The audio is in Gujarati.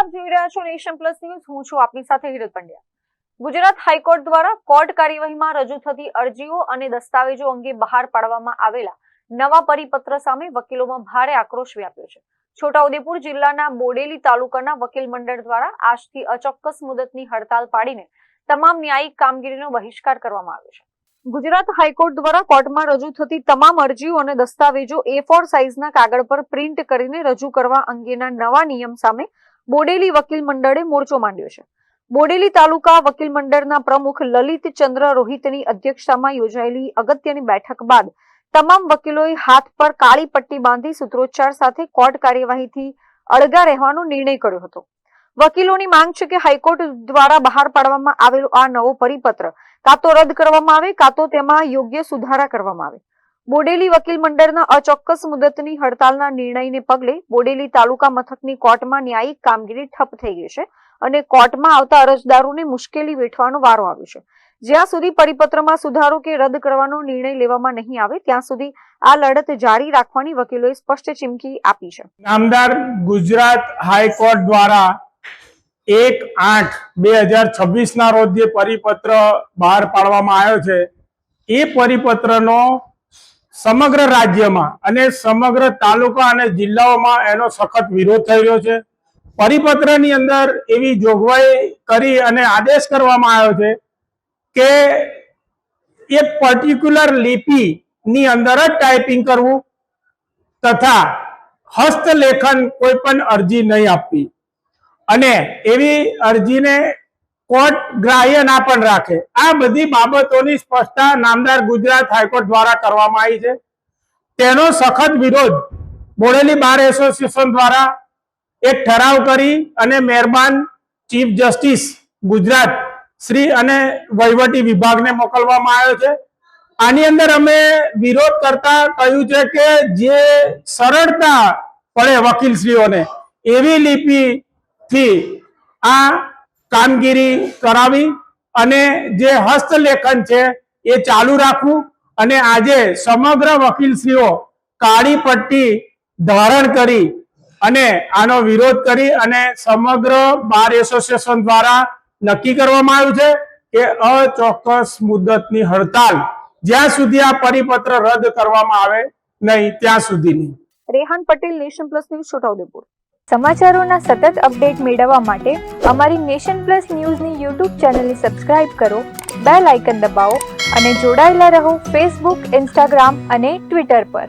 આપ જોઈ રહ્યા છો નેશન પ્લસ ન્યૂઝ। હું છું આપની સાથે હિરલ પંડ્યા। ગુજરાત હાઈકોર્ટ દ્વારા કોર્ટ કાર્યવાહીમાં રજૂ થતી અરજીઓ અને દસ્તાવેજો અંગે બહાર પાડવામાં આવેલા નવા પરિપત્ર સામે વકીલોમાં ભારે આક્રોશ વ્યાપ્યો છે। છોટાઉદેપુર જિલ્લાના બોડેલી તાલુકાના વકીલ મંડળ દ્વારા આજથી અચોક્કસ મુદતની હડતાલ પાડીને તમામ ન્યાયિક કામગીરીનો બહિષ્કાર કરવામાં આવ્યો છે। ગુજરાત હાઈકોર્ટ દ્વારા કોર્ટમાં રજૂ થતી તમામ અરજીઓ અને દસ્તાવેજો A4 સાઇઝના કાગળ પર પ્રિન્ટ કરીને રજૂ કરવા અંગેના નવા નિયમ સામે બોડેલી વકીલ મંડળે મોરચો માંડ્યો છે। બોડેલી તાલુકા વકીલ મંડળના પ્રમુખ લલિત ચંદ્ર રોહિતની અધ્યક્ષતામાં યોજાયેલી અગત્યની બેઠક બાદ તમામ વકીલોએ હાથ પર કાળી પટ્ટી બાંધી સૂત્રોચ્ચાર સાથે કોર્ટ કાર્યવાહીથી અળગા રહેવાનો નિર્ણય કર્યો હતો। વકીલોની માંગ છે કે હાઈકોર્ટ દ્વારા બહાર પાડવામાં આવેલો આ નવો પરિપત્ર કાં તો રદ કરવામાં આવે કાં તો તેમાં યોગ્ય સુધારા કરવામાં આવે। બોડેલી વકીલ મંડળના અચોક્કસ મુદતની હડતાલના નિર્ણયને પગલે બોડેલી તાલુકા મથકની કોર્ટમાં ન્યાયિક કામગીરી ઠપ થઈ ગઈ છે અને કોર્ટમાં આવતા અરજદારોને મુશ્કેલી વેઠવાનો વારો આવ્યો છે। જ્યાં સુધી પરિપત્રમાં સુધારો કે રદ કરવાનો નિર્ણય લેવામાં નહીં આવે ત્યાં સુધી આ લડત જારી રાખવાની વકીલોએ સ્પષ્ટ ચીમકી આપી છે। નામદાર ગુજરાત હાઈકોર્ટ દ્વારા 1/8/2026 ના રોજ જે પરિપત્ર બહાર પાડવામાં આવ્યો છે એ પરિપત્રનો સમગ્ર રાજ્યમાં અને સમગ્ર તાલુકા અને જિલ્લાઓમાં એનો સખત વિરોધ થઈ રહ્યો છે। પરિપત્રની અંદર એવી જોગવાઈ કરી અને આદેશ કરવામાં આવ્યો છે કે એક પર્ટિક્યુલર લિપિની અંદર જ ટાઈપિંગ કરવું તથા હસ્તલેખન કોઈ પણ અરજી નહીં આપવી અને એવી અરજીને કોર્ટ ગ્રાહ્ય ના પણ રાખે। આ બધી બાબતોની સ્પષ્ટતા નામદાર ગુજરાત હાઈકોર્ટ દ્વારા કરવામાં આવી છે। તેનો સખત વિરોધ બોડેલી બાર એસોસિએશન દ્વારા એક ઠરાવ કરી અને મહેરબાન ચીફ જસ્ટિસ ગુજરાત શ્રી અને વહીવટી વિભાગને મોકલવામાં આવ્યો છે। આની અંદર અમે વિરોધ કરતા કહ્યું છે કે જે સરળતા પડે વકીલશ્રીઓને એવી લિપિથી આ કામગીરી કરાવી અને જે હસ્તલેખન છે એ ચાલુ રાખવું અને આજે સમગ્ર વકીલશ્રીઓ કાળી પટ્ટી ધારણ કરી અને આનો વિરોધ કરી અને સમગ્ર બાર એસોસિએશન દ્વારા નક્કી કરવામાં આવ્યું છે કે અચોક્કસ મુદતની હડતાલ જ્યાં સુધી આ પરિપત્ર રદ કરવામાં આવે નહીં ત્યાં સુધીની। Rehan Patel, Nation Plus News, Chhotaudepur. સમાચારોના સતત અપડેટ મેળવવા માટે અમારી નેશન પ્લસ ન્યૂઝની યુટ્યુબ ચેનલને સબસ્ક્રાઇબ કરો, બેલ આઇકન દબાવો અને જોડાયેલા રહો ફેસબુક, ઇન્સ્ટાગ્રામ અને ટ્વિટર પર।